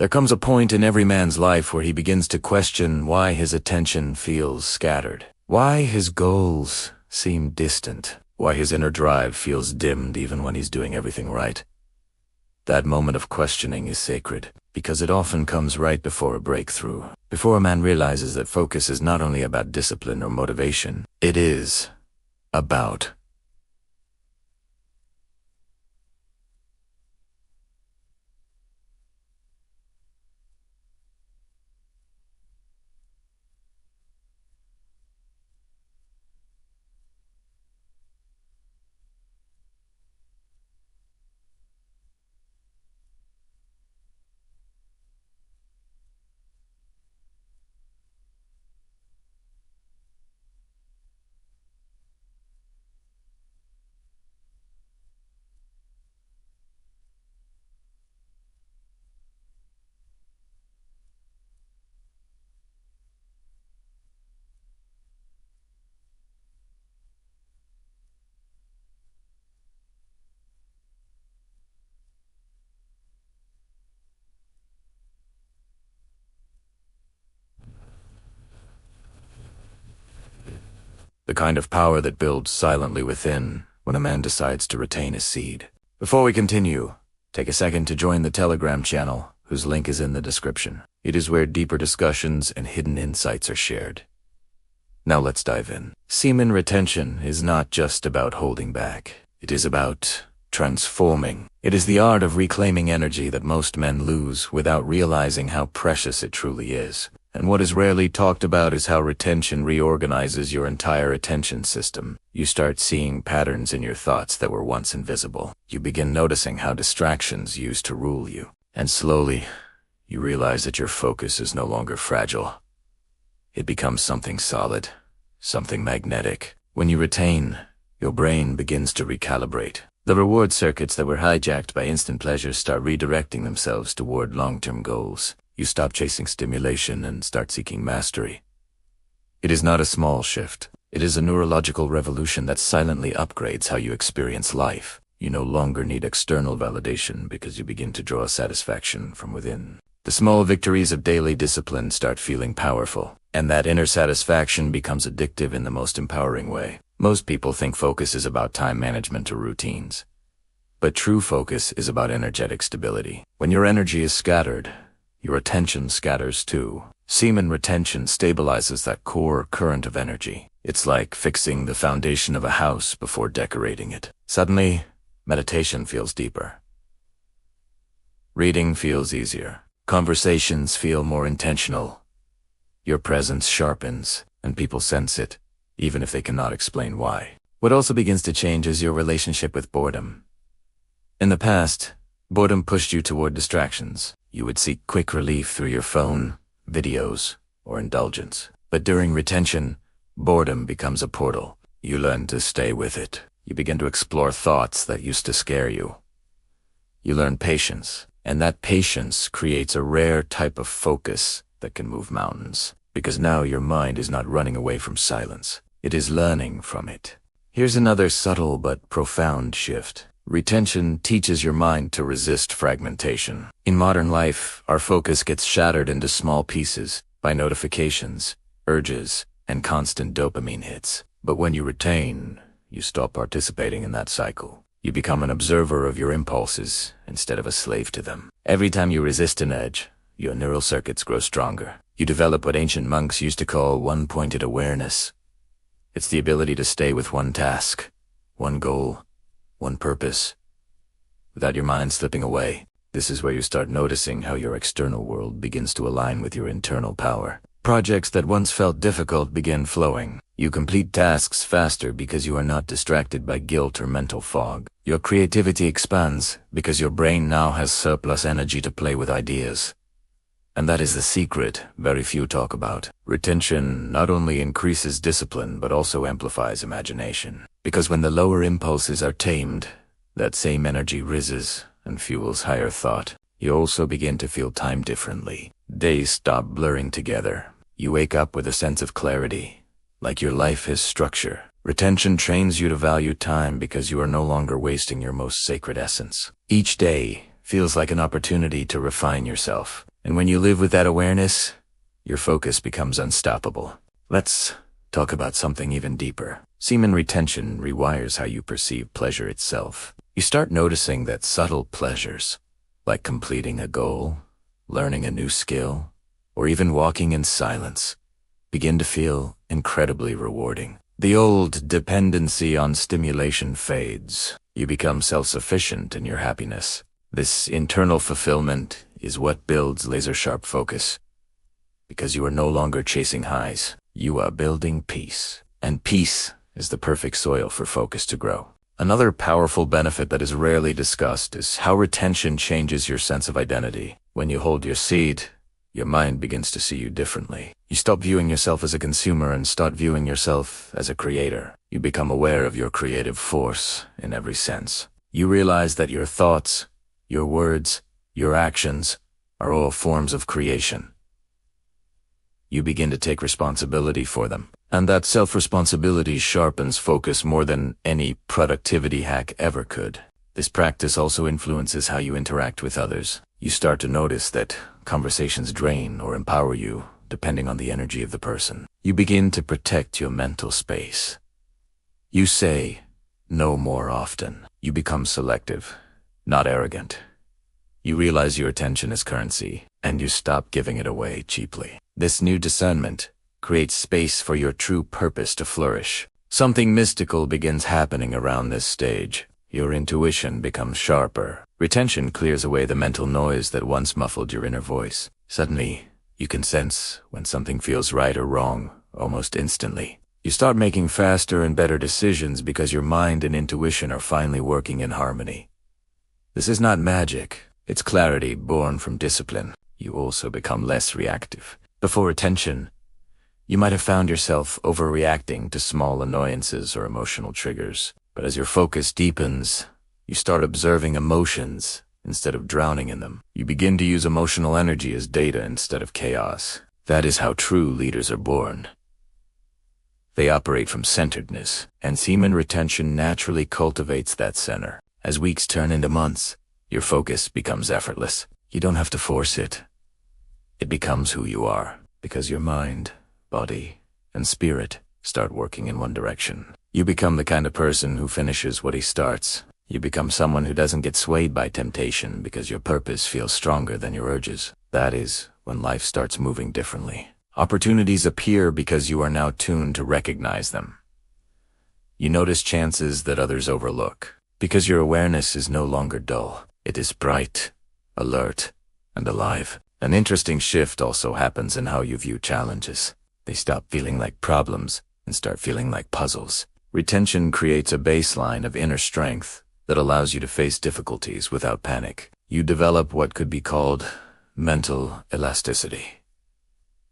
There comes a point in every man's life where he begins to question why his attention feels scattered, why his goals seem distant, why his inner drive feels dimmed even when he's doing everything right. That moment of questioning is sacred, because it often comes right before a breakthrough, before a man realizes that focus is not only about discipline or motivation, it is about the kind of power that builds silently within when a man decides to retain his seed. Before we continue, take a second to join the Telegram channel, whose link is in the description. It is where deeper discussions and hidden insights are shared. Now let's dive in. Semen retention is not just about holding back. It is about transforming. It is the art of reclaiming energy that most men lose without realizing how precious it truly is. And what is rarely talked about is how retention reorganizes your entire attention system. You start seeing patterns in your thoughts that were once invisible. You begin noticing how distractions used to rule you. And slowly, you realize that your focus is no longer fragile. It becomes something solid, something magnetic. When you retain, your brain begins to recalibrate. The reward circuits that were hijacked by instant pleasures start redirecting themselves toward long-term goals. You stop chasing stimulation and start seeking mastery. It is not a small shift. It is a neurological revolution that silently upgrades how you experience life. You no longer need external validation because you begin to draw satisfaction from within. The small victories of daily discipline start feeling powerful, and that inner satisfaction becomes addictive in the most empowering way. Most people think focus is about time management or routines. But true focus is about energetic stability. When your energy is scattered, your attention scatters too. Semen retention stabilizes that core current of energy. It's like fixing the foundation of a house before decorating it. Suddenly, meditation feels deeper. Reading feels easier. Conversations feel more intentional. Your presence sharpens, and people sense it, even if they cannot explain why. What also begins to change is your relationship with boredom. In the past, boredom pushed you toward distractions. You would seek quick relief through your phone, videos, or indulgence. But during retention, boredom becomes a portal. You learn to stay with it. You begin to explore thoughts that used to scare you. You learn patience, and that patience creates a rare type of focus that can move mountains. Because now your mind is not running away from silence. It is learning from it. Here's another subtle but profound shift. Retention teaches your mind to resist fragmentation. In modern life, our focus gets shattered into small pieces by notifications, urges, and constant dopamine hits. But when you retain, you stop participating in that cycle. You become an observer of your impulses instead of a slave to them. Every time you resist an urge, your neural circuits grow stronger. You develop what ancient monks used to call one-pointed awareness. It's the ability to stay with one task, one goal, one purpose, without your mind slipping away. This is where you start noticing how your external world begins to align with your internal power. Projects that once felt difficult begin flowing. You complete tasks faster because you are not distracted by guilt or mental fog. Your creativity expands because your brain now has surplus energy to play with ideas. And that is the secret very few talk about. Retention not only increases discipline but also amplifies imagination. Because when the lower impulses are tamed, that same energy rises and fuels higher thought. You also begin to feel time differently. Days stop blurring together. You wake up with a sense of clarity, like your life has structure. Retention trains you to value time because you are no longer wasting your most sacred essence. Each day feels like an opportunity to refine yourself. And when you live with that awareness, your focus becomes unstoppable. Let's talk about something even deeper. Semen retention rewires how you perceive pleasure itself. You start noticing that subtle pleasures, like completing a goal, learning a new skill, or even walking in silence, begin to feel incredibly rewarding. The old dependency on stimulation fades. You become self-sufficient in your happiness. This internal fulfillment is what builds laser-sharp focus. Because you are no longer chasing highs, you are building peace. And peace is the perfect soil for focus to grow. Another powerful benefit that is rarely discussed is how retention changes your sense of identity. When you hold your seed, your mind begins to see you differently. You stop viewing yourself as a consumer and start viewing yourself as a creator. You become aware of your creative force in every sense. You realize that your thoughts, your words, your actions are all forms of creation. You begin to take responsibility for them. And that self-responsibility sharpens focus more than any productivity hack ever could. This practice also influences how you interact with others. You start to notice that conversations drain or empower you, depending on the energy of the person. You begin to protect your mental space. You say no more often. You become selective, not arrogant. You realize your attention is currency, and you stop giving it away cheaply. This new discernment creates space for your true purpose to flourish. Something mystical begins happening around this stage. Your intuition becomes sharper. Retention clears away the mental noise that once muffled your inner voice. Suddenly, you can sense when something feels right or wrong almost instantly. You start making faster and better decisions because your mind and intuition are finally working in harmony. This is not magic. It's clarity born from discipline. You also become less reactive. Before retention, you might have found yourself overreacting to small annoyances or emotional triggers. But as your focus deepens, you start observing emotions instead of drowning in them. You begin to use emotional energy as data instead of chaos. That is how true leaders are born. They operate from centeredness, and semen retention naturally cultivates that center. As weeks turn into months, your focus becomes effortless. You don't have to force it. It becomes who you are, because your mind, body, and spirit start working in one direction. You become the kind of person who finishes what he starts. You become someone who doesn't get swayed by temptation because your purpose feels stronger than your urges. That is when life starts moving differently. Opportunities appear because you are now tuned to recognize them. You notice chances that others overlook, because your awareness is no longer dull. It is bright, alert, and alive. An interesting shift also happens in how you view challenges. They stop feeling like problems and start feeling like puzzles. Retention creates a baseline of inner strength that allows you to face difficulties without panic. You develop what could be called mental elasticity.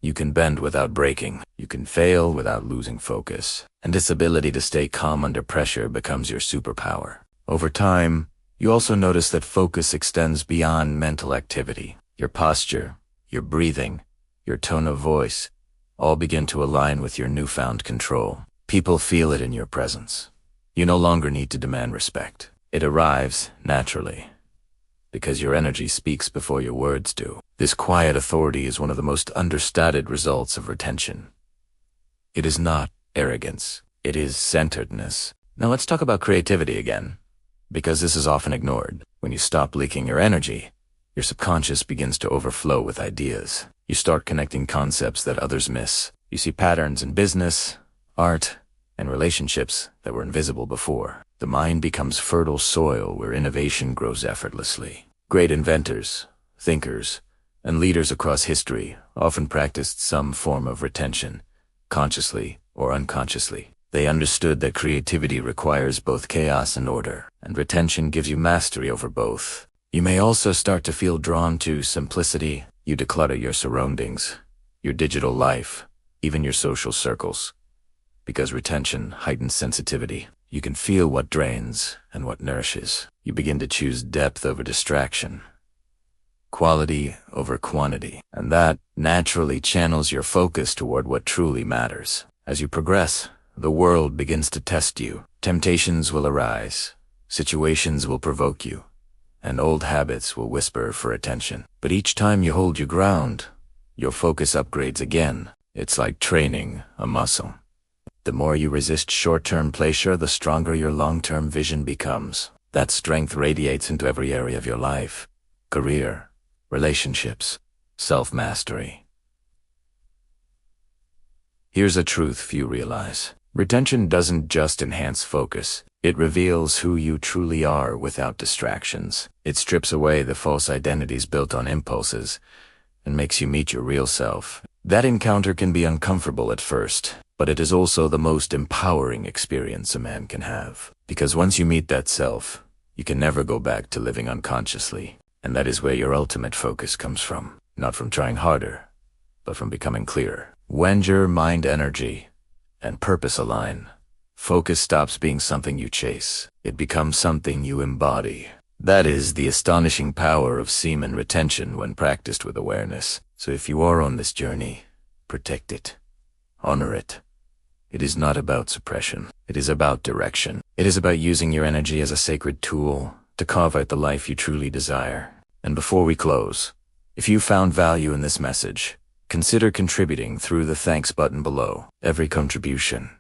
You can bend without breaking. You can fail without losing focus. And this ability to stay calm under pressure becomes your superpower. Over time, you also notice that focus extends beyond mental activity. Your posture, your breathing, your tone of voice all begin to align with your newfound control. People feel it in your presence. You no longer need to demand respect. It arrives naturally, because your energy speaks before your words do. This quiet authority is one of the most understated results of retention. It is not arrogance. It is centeredness. Now let's talk about creativity again, because this is often ignored. When you stop leaking your energy, your subconscious begins to overflow with ideas. You start connecting concepts that others miss. You see patterns in business, art, and relationships that were invisible before. The mind becomes fertile soil where innovation grows effortlessly. Great inventors, thinkers, and leaders across history often practiced some form of retention, consciously or unconsciously. They understood that creativity requires both chaos and order, and retention gives you mastery over both. You may also start to feel drawn to simplicity. You declutter your surroundings, your digital life, even your social circles. Because retention heightens sensitivity. You can feel what drains and what nourishes. You begin to choose depth over distraction, quality over quantity, and that naturally channels your focus toward what truly matters. As you progress, the world begins to test you. Temptations will arise, situations will provoke you, and old habits will whisper for attention. But each time you hold your ground, your focus upgrades again. It's like training a muscle. The more you resist short-term pleasure, the stronger your long-term vision becomes. That strength radiates into every area of your life: career, relationships, self-mastery. Here's a truth few realize. Retention doesn't just enhance focus. It reveals who you truly are without distractions. It strips away the false identities built on impulses and makes you meet your real self. That encounter can be uncomfortable at first, but it is also the most empowering experience a man can have. Because once you meet that self, you can never go back to living unconsciously. And that is where your ultimate focus comes from. Not from trying harder, but from becoming clearer. When your mind energy and purpose align, focus stops being something you chase. It becomes something you embody. That is the astonishing power of semen retention when practiced with awareness. So if you are on this journey, protect it. Honor it. It is not about suppression. It is about direction. It is about using your energy as a sacred tool to carve out the life you truly desire. And before we close, if you found value in this message, consider contributing through the thanks button below. Every contribution,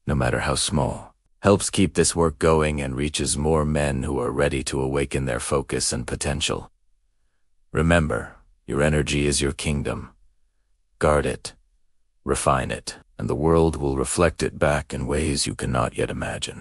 no matter how small, helps keep this work going and reaches more men who are ready to awaken their focus and potential. Remember, your energy is your kingdom. Guard it, refine it, and the world will reflect it back in ways you cannot yet imagine.